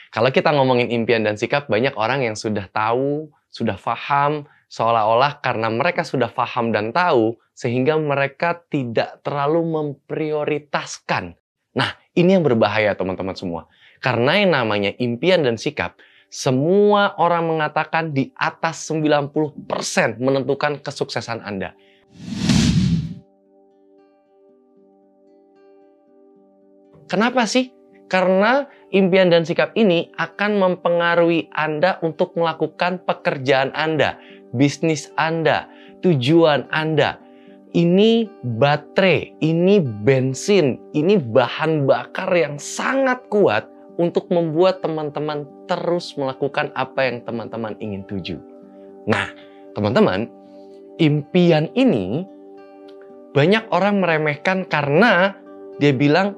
Kalau kita ngomongin impian dan sikap, banyak orang yang sudah tahu, sudah paham, seolah-olah karena mereka sudah paham dan tahu, sehingga mereka tidak terlalu memprioritaskan. Nah, ini yang berbahaya teman-teman semua. Karena yang namanya impian dan sikap, semua orang mengatakan di atas 90% menentukan kesuksesan Anda. Kenapa sih? Karena impian dan sikap ini akan mempengaruhi Anda untuk melakukan pekerjaan Anda, bisnis Anda, tujuan Anda. Ini baterai, ini bensin, ini bahan bakar yang sangat kuat untuk membuat teman-teman terus melakukan apa yang teman-teman ingin tuju. Nah, teman-teman, impian ini banyak orang meremehkan karena dia bilang,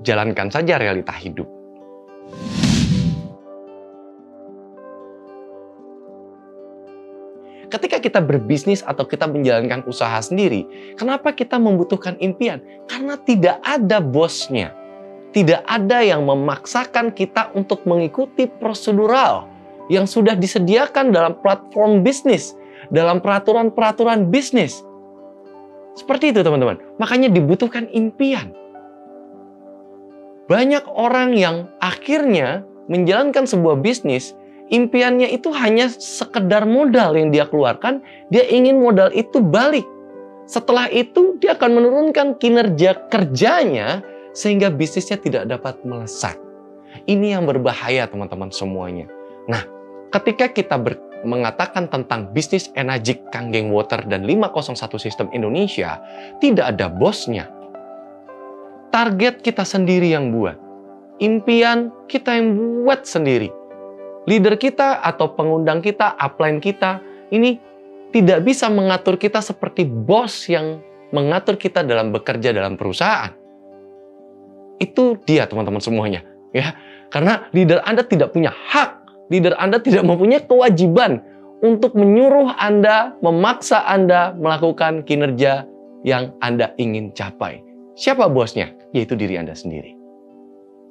jalankan saja realita hidup. Ketika kita berbisnis atau kita menjalankan usaha sendiri, kenapa kita membutuhkan impian? Karena tidak ada bosnya. Tidak ada yang memaksakan kita untuk mengikuti prosedural yang sudah disediakan dalam platform bisnis, dalam peraturan-peraturan bisnis. Seperti itu, teman-teman. Makanya dibutuhkan impian. Banyak orang yang akhirnya menjalankan sebuah bisnis, impiannya itu hanya sekedar modal yang dia keluarkan, dia ingin modal itu balik. Setelah itu, dia akan menurunkan kinerja kerjanya sehingga bisnisnya tidak dapat melesat. Ini yang berbahaya, teman-teman semuanya. Nah, ketika kita mengatakan tentang bisnis Enagic Kanggeng Water dan 501 Sistem Indonesia, tidak ada bosnya. Target kita sendiri yang buat. Impian kita yang buat sendiri. Leader kita atau pengundang kita, upline kita, ini tidak bisa mengatur kita seperti bos yang mengatur kita dalam bekerja dalam perusahaan. Itu dia, teman-teman semuanya. Ya, karena leader Anda tidak punya hak. Leader Anda tidak mempunyai kewajiban untuk menyuruh Anda, memaksa Anda melakukan kinerja yang Anda ingin capai. Siapa bosnya? Yaitu diri Anda sendiri.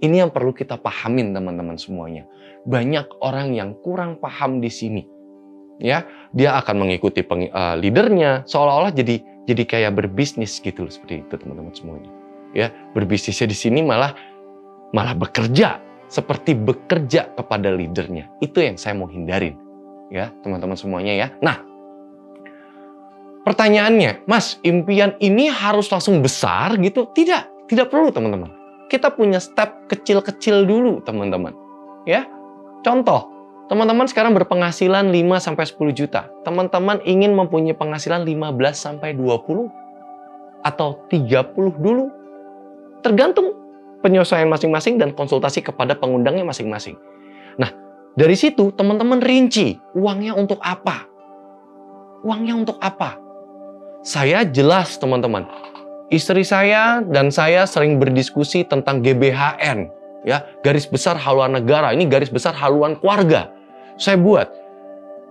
Ini yang perlu kita pahamin, teman-teman semuanya. Banyak orang yang kurang paham di sini. Ya, dia akan mengikuti leadernya seolah-olah jadi kayak berbisnis gitu, seperti itu, teman-teman semuanya. Ya, berbisnisnya di sini malah bekerja seperti bekerja kepada leadernya. Itu yang saya mau hindarin. Ya, teman-teman semuanya ya. Nah, pertanyaannya, Mas, impian ini harus langsung besar gitu? Tidak perlu, teman-teman. Kita punya step kecil-kecil dulu, teman-teman. Ya, contoh, teman-teman sekarang berpenghasilan 5-10 juta. Teman-teman ingin mempunyai penghasilan 15-20 atau 30 dulu. Tergantung penyesuaian masing-masing dan konsultasi kepada pengundangnya masing-masing. Nah, dari situ teman-teman rinci, uangnya untuk apa? Uangnya untuk apa? Saya jelas, teman-teman. Istri saya dan saya sering berdiskusi tentang GBHN, ya, garis besar haluan negara. Ini garis besar haluan keluarga. Saya buat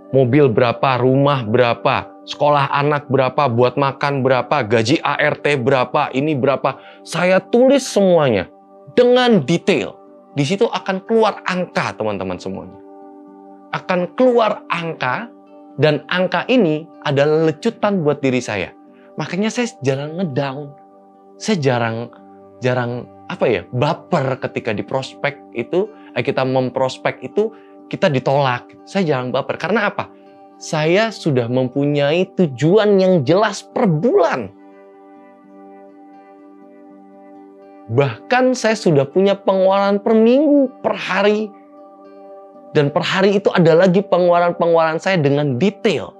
mobil berapa, rumah berapa, sekolah anak berapa, buat makan berapa, gaji ART berapa, ini berapa. Saya tulis semuanya dengan detail. Di situ akan keluar angka, teman-teman semuanya. Akan keluar angka, dan angka ini adalah lecutan buat diri saya. Makanya saya jarang ngedown. Saya jarang baper ketika di prospek itu, kita memprospek itu, kita ditolak. Saya jarang baper. Karena apa? Saya sudah mempunyai tujuan yang jelas per bulan. Bahkan saya sudah punya pengeluaran per minggu, per hari. Dan per hari itu ada lagi pengeluaran-pengeluaran saya dengan detail.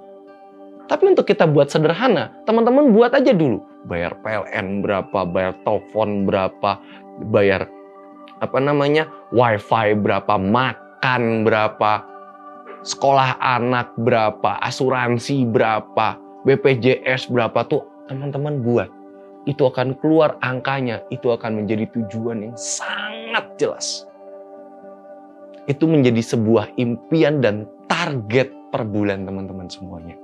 Tapi untuk kita buat sederhana, teman-teman buat aja dulu. Bayar PLN berapa, bayar telepon berapa, bayar wifi berapa, makan berapa, sekolah anak berapa, asuransi berapa, BPJS berapa, tuh teman-teman buat. Itu akan keluar angkanya, itu akan menjadi tujuan yang sangat jelas. Itu menjadi sebuah impian dan target per bulan, teman-teman semuanya.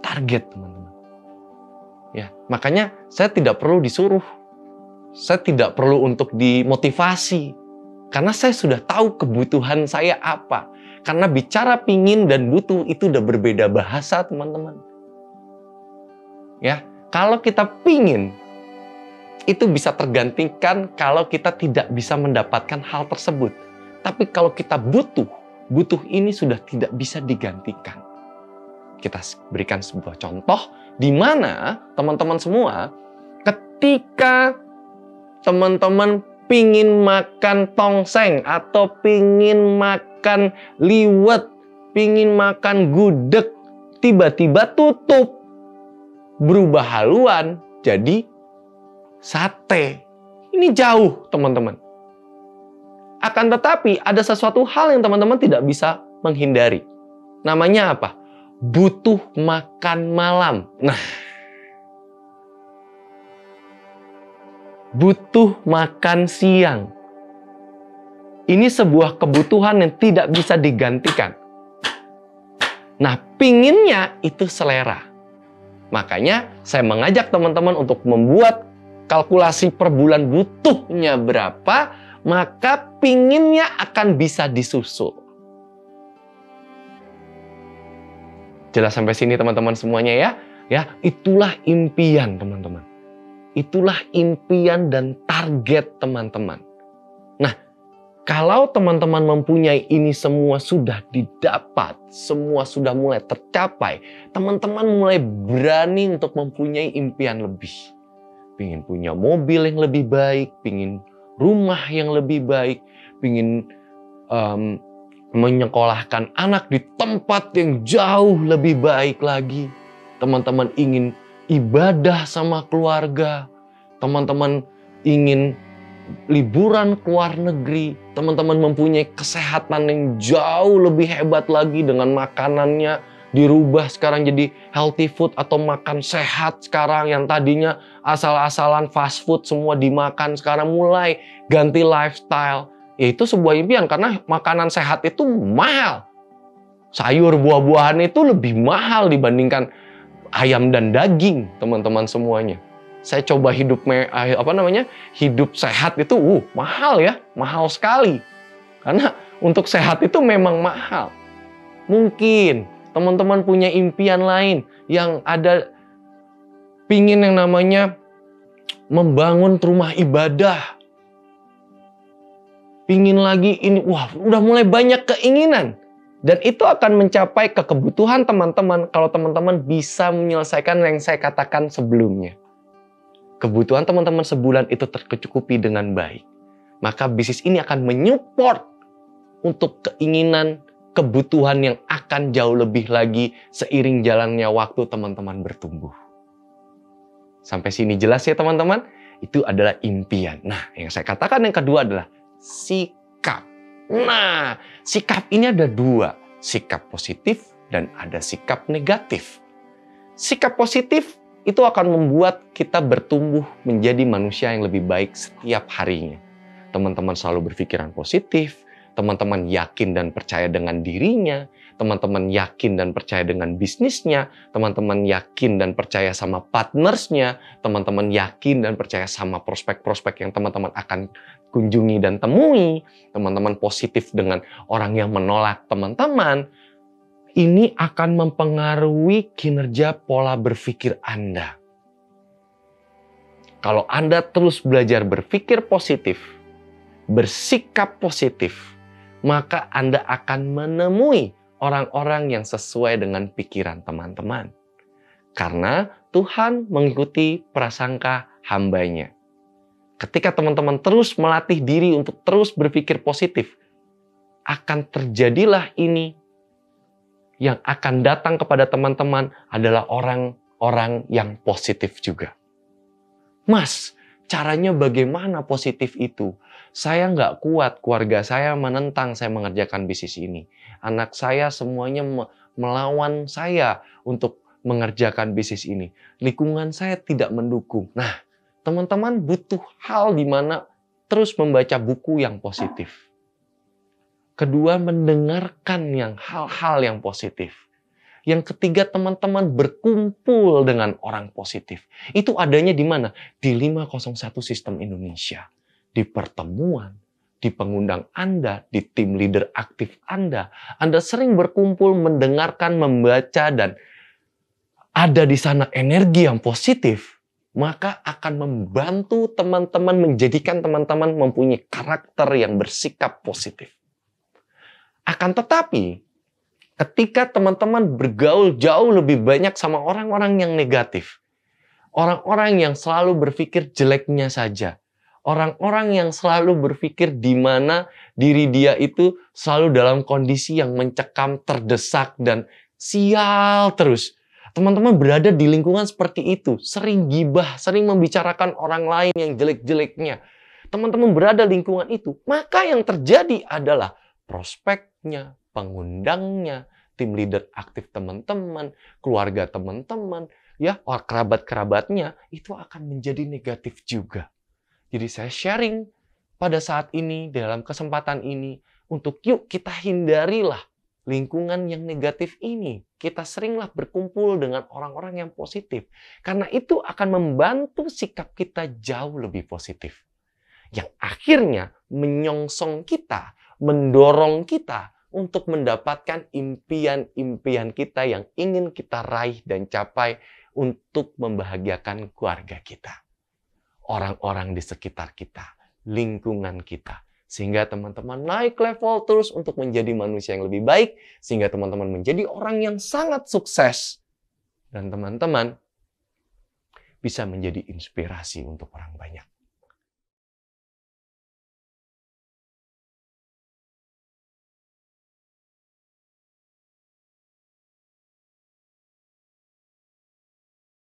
Target, teman-teman. Ya, makanya saya tidak perlu disuruh. Saya tidak perlu untuk dimotivasi. Karena saya sudah tahu kebutuhan saya apa. Karena bicara pingin dan butuh itu udah berbeda bahasa, teman-teman. Ya, kalau kita pingin, itu bisa tergantikan kalau kita tidak bisa mendapatkan hal tersebut. Tapi kalau kita butuh ini sudah tidak bisa digantikan. Kita berikan sebuah contoh di mana teman-teman semua, ketika teman-teman pingin makan tongseng atau pingin makan liwet, pingin makan gudeg, tiba-tiba tutup, berubah haluan jadi sate. Ini jauh, teman-teman. Akan tetapi ada sesuatu hal yang teman-teman tidak bisa menghindari. Namanya apa? Butuh makan malam. Nah, butuh makan siang. Ini sebuah kebutuhan yang tidak bisa digantikan. Nah, pinginnya itu selera. Makanya saya mengajak teman-teman untuk membuat kalkulasi per bulan butuhnya berapa, maka pinginnya akan bisa disusul. Jelas sampai sini teman-teman semuanya ya? Ya, itulah impian teman-teman. Itulah impian dan target teman-teman. Nah, kalau teman-teman mempunyai ini semua sudah didapat, semua sudah mulai tercapai, teman-teman mulai berani untuk mempunyai impian lebih. Pingin punya mobil yang lebih baik, pingin rumah yang lebih baik, pingin menyekolahkan anak di tempat yang jauh lebih baik lagi. Teman-teman ingin ibadah sama keluarga, teman-teman ingin liburan ke luar negeri, teman-teman mempunyai kesehatan yang jauh lebih hebat lagi dengan makanannya dirubah sekarang jadi healthy food atau makan sehat sekarang, yang tadinya asal-asalan fast food semua dimakan sekarang mulai ganti lifestyle. Ya itu sebuah impian karena makanan sehat itu mahal. Sayur buah-buahan itu lebih mahal dibandingkan ayam dan daging, teman-teman semuanya. Saya coba hidup hidup sehat itu mahal ya, mahal sekali. Karena untuk sehat itu memang mahal. Mungkin teman-teman punya impian lain yang ada, pingin yang namanya membangun rumah ibadah. Pingin lagi ini, udah mulai banyak keinginan. Dan itu akan mencapai kebutuhan teman-teman kalau teman-teman bisa menyelesaikan yang saya katakan sebelumnya. Kebutuhan teman-teman sebulan itu tercukupi dengan baik. Maka bisnis ini akan menyupport untuk keinginan, kebutuhan yang akan jauh lebih lagi seiring jalannya waktu teman-teman bertumbuh. Sampai sini jelas ya teman-teman? Itu adalah impian. Nah, yang saya katakan yang kedua adalah sikap. Nah, sikap ini ada dua. Sikap positif dan ada sikap negatif. Sikap positif itu akan membuat kita bertumbuh menjadi manusia yang lebih baik setiap harinya. Teman-teman selalu berpikiran positif, teman-teman yakin dan percaya dengan dirinya, teman-teman yakin dan percaya dengan bisnisnya, teman-teman yakin dan percaya sama partnersnya, teman-teman yakin dan percaya sama prospek-prospek yang teman-teman akan kunjungi dan temui, teman-teman positif dengan orang yang menolak teman-teman. Ini akan mempengaruhi kinerja pola berpikir Anda. Kalau Anda terus belajar berpikir positif, bersikap positif, maka Anda akan menemui orang-orang yang sesuai dengan pikiran teman-teman. Karena Tuhan mengikuti prasangka hambanya. Ketika teman-teman terus melatih diri untuk terus berpikir positif, akan terjadilah ini. Yang akan datang kepada teman-teman adalah orang-orang yang positif juga. Mas, caranya bagaimana positif itu? Saya nggak kuat, keluarga saya menentang saya mengerjakan bisnis ini. Anak saya semuanya melawan saya untuk mengerjakan bisnis ini. Lingkungan saya tidak mendukung. Nah, teman-teman butuh hal di mana terus membaca buku yang positif. Kedua, mendengarkan hal-hal yang positif. Yang ketiga, teman-teman berkumpul dengan orang positif. Itu adanya di mana? Di 501 Sistem Indonesia. Di pertemuan, di pengundang Anda, di tim leader aktif Anda sering berkumpul, mendengarkan, membaca, dan ada di sana energi yang positif, maka akan membantu teman-teman, menjadikan teman-teman mempunyai karakter yang bersikap positif. Akan tetapi, ketika teman-teman bergaul jauh lebih banyak sama orang-orang yang negatif, orang-orang yang selalu berpikir jeleknya saja, orang-orang yang selalu berpikir di mana diri dia itu selalu dalam kondisi yang mencekam, terdesak, dan sial terus. Teman-teman berada di lingkungan seperti itu, sering gibah, sering membicarakan orang lain yang jelek-jeleknya. Teman-teman berada di lingkungan itu, maka yang terjadi adalah prospeknya, pengundangnya, tim leader aktif teman-teman, keluarga teman-teman, ya, kerabat-kerabatnya, itu akan menjadi negatif juga. Jadi saya sharing pada saat ini, dalam kesempatan ini, untuk yuk kita hindarilah lingkungan yang negatif ini. Kita seringlah berkumpul dengan orang-orang yang positif. Karena itu akan membantu sikap kita jauh lebih positif. Yang akhirnya menyongsong kita, mendorong kita untuk mendapatkan impian-impian kita yang ingin kita raih dan capai untuk membahagiakan keluarga kita, orang-orang di sekitar kita, lingkungan kita. Sehingga teman-teman naik level terus untuk menjadi manusia yang lebih baik, sehingga teman-teman menjadi orang yang sangat sukses. Dan teman-teman bisa menjadi inspirasi untuk orang banyak.